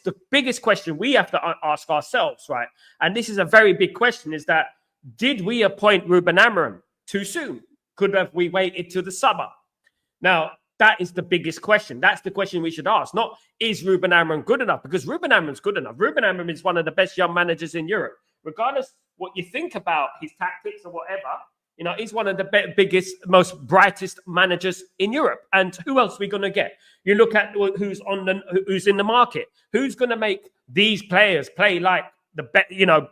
the biggest question we have to ask ourselves, right? And this is a very big question, is that did we appoint Ruben Amorim too soon? Could have we waited till the summer? Now, that is the biggest question. That's the question we should ask. Not, is Ruben Amorim good enough? Because Ruben Amorim's good enough. Ruben Amorim is one of the best young managers in Europe. Regardless what you think about his tactics or whatever, you know, he's one of the biggest, most brightest managers in Europe. And who else are we going to get? You look at who's in the market. Who's going to make these players play like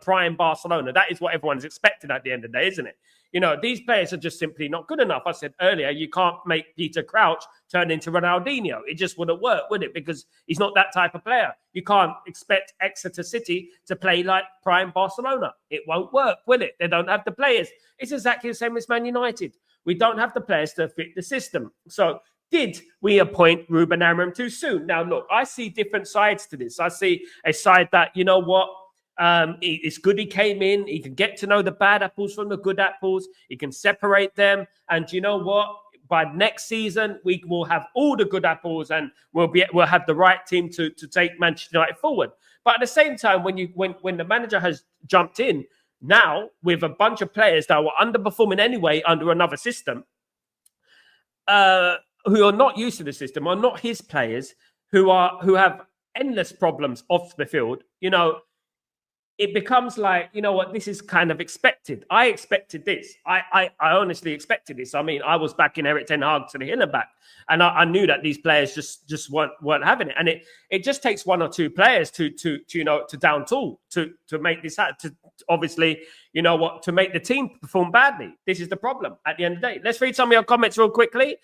prime Barcelona? That is what everyone's expecting at the end of the day, isn't it? You know, these players are just simply not good enough. I said earlier, you can't make Peter Crouch turn into Ronaldinho. It just wouldn't work, would it? Because he's not that type of player. You can't expect Exeter City to play like prime Barcelona. It won't work, will it? They don't have the players. It's exactly the same as Man United. We don't have the players to fit the system. So did we appoint Ruben Amorim too soon? Now, look, I see different sides to this. I see a side that, you know what? It's good he came in. He can get to know the bad apples from the good apples. He can separate them. And you know what? By next season, we will have all the good apples, and we'll have the right team to take Manchester United forward. But at the same time, when the manager has jumped in now with a bunch of players that were underperforming anyway under another system, who are not used to the system, are not his players, who have endless problems off the field, you know. It becomes like, you know what, this is kind of expected. I expected this. I honestly expected this. I mean, I was backing Eric Ten Hag to the hill and back. And I knew that these players just weren't having it. And it just takes one or two players to down tool to make this happen, to obviously, you know what, to make the team perform badly. This is the problem at the end of the day. Let's read some of your comments real quickly.